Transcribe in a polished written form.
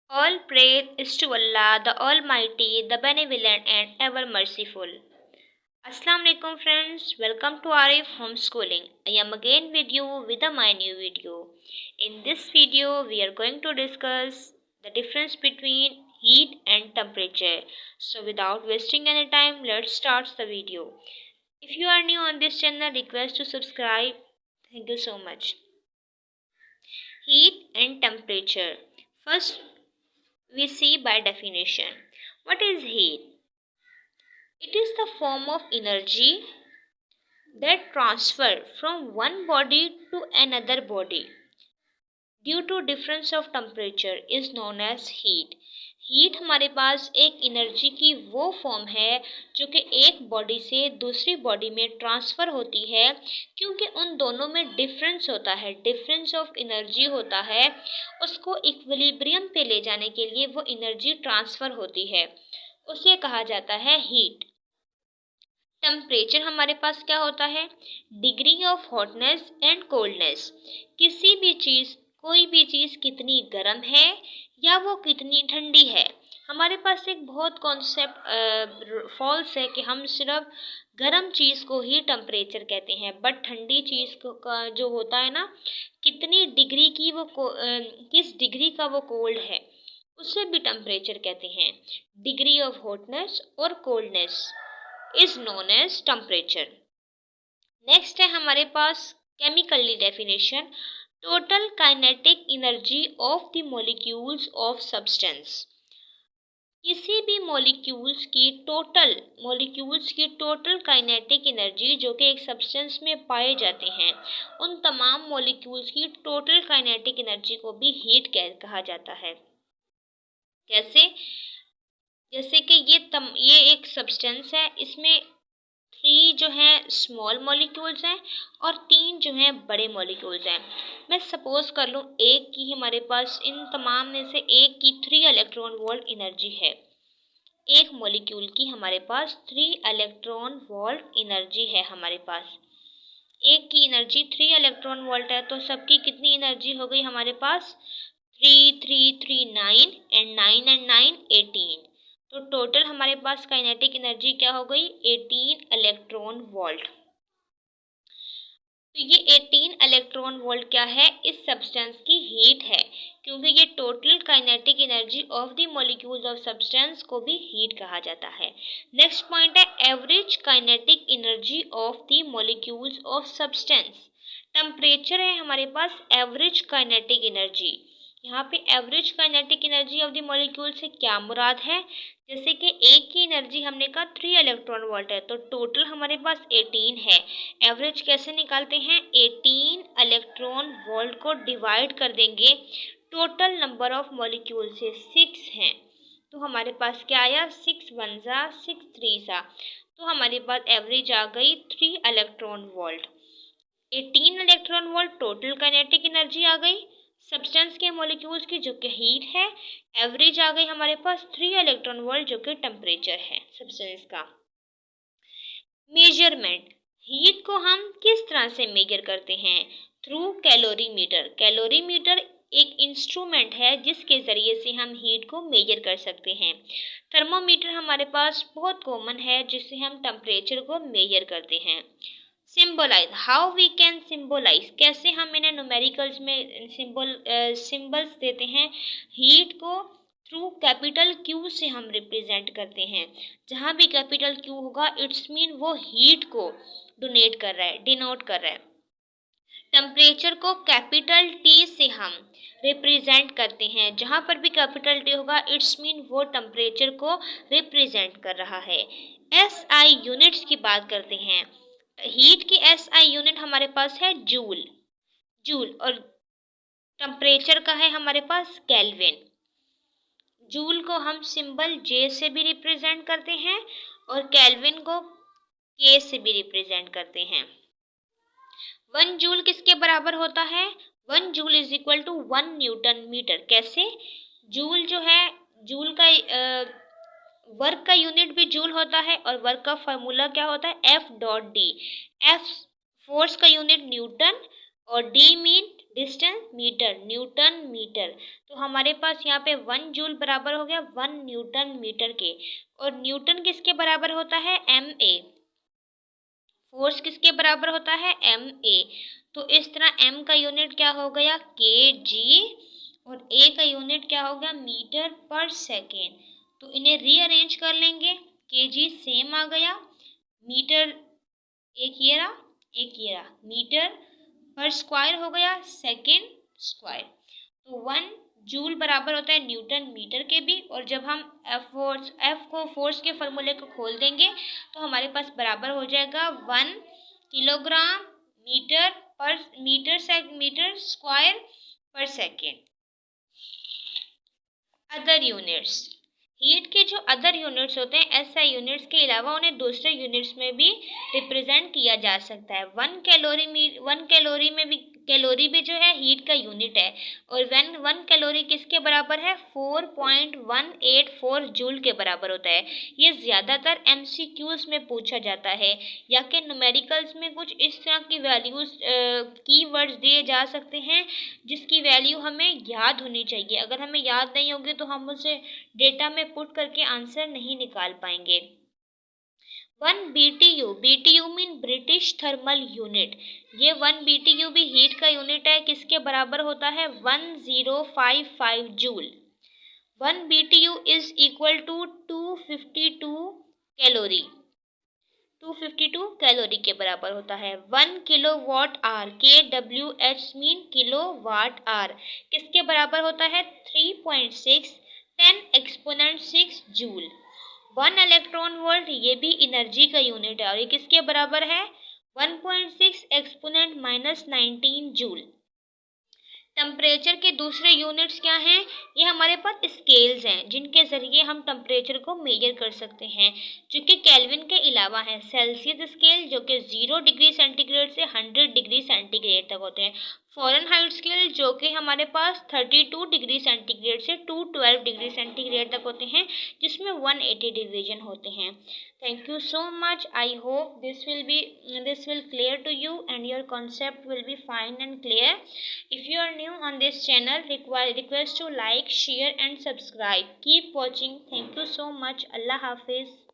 All praise is to Allah, the Almighty, the Benevolent and Ever Merciful. Assalamu alaikum friends, welcome to Arif Homeschooling. I am again with you with my new video. In this video, we are going to discuss the difference between heat and temperature. So without wasting any time, let's start the video. If you are new on this channel, request to subscribe. Thank you so much. Heat and temperature. First, we see by definition. What is heat? It is the form of energy that transfer from one body to another body due to difference of temperature is known as heat. Heat हमारे पास एक energy की वो form है जो कि एक body से दूसरी बॉडी में ट्रांसफ़र होती है, क्योंकि उन दोनों में डिफरेंस होता है, डिफरेंस ऑफ एनर्जी होता है। उसको इक्विलिब्रियम पे ले जाने के लिए वो एनर्जी ट्रांसफ़र होती है, उसे कहा जाता है हीट। टेम्परेचर हमारे पास क्या होता है? Degree of hotness and coldness. किसी भी चीज़, कोई भी चीज़ कितनी गर्म है या वो कितनी ठंडी है। हमारे पास एक बहुत कॉन्सेप्ट फॉल्स है कि हम सिर्फ गर्म चीज़ को ही टेम्परेचर कहते हैं, बट ठंडी चीज़ को का जो होता है ना, कितनी डिग्री की वो किस डिग्री का वो कोल्ड है, उसे भी टेम्परेचर कहते हैं। डिग्री ऑफ हॉटनेस और coldness is known as temperature. Next है हमारे पास chemically definition, total kinetic energy of the molecules of substance. किसी भी मॉलिक्यूल्स की टोटल काइनेटिक एनर्जी जो कि एक सब्सटेंस में पाए जाते हैं, उन तमाम मॉलिक्यूल्स की टोटल काइनेटिक एनर्जी को भी हीट कहा जाता है। कैसे? जैसे कि ये एक सब्सटेंस है, इसमें 3 जो है स्मॉल मॉलिक्यूल्स हैं और 3 जो हैं बड़े मॉलिक्यूल्स हैं। मैं सपोज कर लूँ एक की हमारे पास, इन तमाम में से एक की 3 इलेक्ट्रॉन वोल्ट एनर्जी है। एक मॉलिक्यूल की हमारे पास 3 इलेक्ट्रॉन वोल्ट एनर्जी है। हमारे पास एक की एनर्जी 3 इलेक्ट्रॉन वोल्ट है, तो सबकी कितनी एनर्जी हो गई हमारे पास? 3 3 3 9 एंड 9 एंड 9 18। तो टोटल हमारे पास काइनेटिक एनर्जी क्या हो गई? 18 इलेक्ट्रॉन वोल्ट। तो ये 18 इलेक्ट्रॉन वोल्ट क्या है? इस सब्सटेंस की हीट है, क्योंकि ये total kinetic energy of the molecules of substance को भी हीट कहा जाता है। नेक्स्ट पॉइंट है average kinetic energy of the molecules of substance. Temperature है हमारे पास एवरेज काइनेटिक एनर्जी। यहाँ पे average kinetic energy of the molecule से क्या मुराद है? जैसे कि एक की एनर्जी हमने कहा 3 इलेक्ट्रॉन वोल्ट है, तो टोटल हमारे पास 18 है। एवरेज कैसे निकालते हैं? 18 इलेक्ट्रॉन वोल्ट को डिवाइड कर देंगे टोटल नंबर ऑफ मॉलिक्यूल से, 6 हैं, तो हमारे पास क्या आया? 6 1 जा 6 3 सा, तो हमारे पास एवरेज आ गई 3 electron volt. 18 electron volt total kinetic energy आ गई सब्सटेंस के मॉलिक्यूल्स की, जो कि हीट है। एवरेज आ गई हमारे पास 3 इलेक्ट्रॉन वोल्ट, जो कि टेम्परेचर है सब्सटेंस का। मेजरमेंट, हीट को हम किस तरह से मेजर करते हैं? Through calorimeter. कैलोरीमीटर एक इंस्ट्रूमेंट है जिसके ज़रिए से हम हीट को मेजर कर सकते हैं। थर्मोमीटर हमारे पास बहुत कॉमन है, जिससे हम टेम्परेचर को मेजर करते हैं। Symbolize, how we can symbolize, कैसे हम इन्हें न्यूमेरिकल्स में सिंबल्स देते हैं? हीट को थ्रू कैपिटल क्यू से हम रिप्रेजेंट करते हैं। जहाँ भी कैपिटल क्यू होगा, इट्स मीन वो हीट को डोनेट कर रहा है, डिनोट कर रहा है। टेम्परेचर को कैपिटल टी से हम रिप्रेजेंट करते हैं। जहाँ पर भी कैपिटल टी होगा, इट्स मीन वो टेम्परेचर को रिप्रेजेंट कर रहा है। एसआई यूनिट्स की बात करते हैं। हीट की एसआई यूनिट हमारे पास है जूल, और टेम्परेचर का है हमारे पास केल्विन। जूल को हम सिंबल जे से भी रिप्रेजेंट करते हैं और केल्विन को के से भी रिप्रेजेंट करते हैं। 1 जूल किसके बराबर होता है? 1 joule is equal to 1 newton metre. कैसे? जूल जो है, जूल का वर्क का यूनिट भी जूल होता है और वर्क का फार्मूला क्या होता है? F.D। एफ फोर्स का यूनिट न्यूटन और D mean distance metre, newton metre. तो हमारे पास यहाँ पे 1 जूल बराबर हो गया 1 न्यूटन मीटर के। और न्यूटन किसके बराबर होता है? MA। फोर्स किसके बराबर होता है? MA। तो इस तरह M का यूनिट क्या हो गया? kg। और A का यूनिट क्या हो गया? मीटर पर सेकेंड। तो इन्हें रीअरेंज कर लेंगे। kg सेम आ गया, मीटर एक ये रहा, एक ये रहा, मीटर पर स्क्वायर हो गया सेकेंड स्क्वायर। तो 1 जूल बराबर होता है न्यूटन मीटर के भी। और जब हम F को फोर्स के फॉर्मूले को खोल देंगे तो हमारे पास बराबर हो जाएगा 1 किलोग्राम मीटर स्क्वायर पर सेकेंड। अदर यूनिट्स, हीट के जो अदर यूनिट्स होते हैं SI यूनिट्स के अलावा उन्हें दूसरे यूनिट्स में भी रिप्रेजेंट किया जा सकता है। 1 कैलोरी भी जो है हीट का यूनिट है। और 1 कैलोरी किसके बराबर है? 4.184 जूल के बराबर होता है। ये ज़्यादातर MCQs में पूछा जाता है या कि न्यूमेरिकल्स में कुछ इस तरह की वैल्यूज कीवर्ड्स दिए जा सकते हैं जिसकी वैल्यू हमें याद होनी चाहिए। अगर हमें याद नहीं होगी तो हम उसे डेटा में पुट करके आंसर नहीं निकाल पाएंगे। 1 BTU mean British thermal unit. ये 1 BTU भी हीट का यूनिट है। किसके बराबर होता है? 1055 joule. 1 BTU is equal to 252 calorie. 252 calorie के बराबर होता है। 1 kilowatt hour, KWH mean kilowatt hour, किसके बराबर होता है? 3.6 10 एक्सपोनेंट 6 जूल। 1 इलेक्ट्रॉन वोल्ट, ये भी एनर्जी का यूनिट है और ये किसके बराबर है? 1.6 एक्सपोनेंट -19 जूल। टेम्परेचर के दूसरे यूनिट्स क्या हैं? ये हमारे पास स्केल्स हैं जिनके ज़रिए हम टेम्परेचर को मेजर कर सकते हैं, जो कि केल्विन के अलावा है। सेल्सियस स्केल जो कि 0 डिग्री सेंटीग्रेड से 100 डिग्री सेंटीग्रेड तक होते हैं। फ़ारेनहाइट स्केल जो कि हमारे पास 32 डिग्री सेंटीग्रेड से 212 डिग्री सेंटीग्रेड तक होते हैं, जिसमें 180 डिवीजन होते हैं। Thank you so much. I hope this will clear to you and your concept will be fine and clear. If you are new on this channel, request to like, share and subscribe. Keep watching. Thank you so much. Allah Hafiz.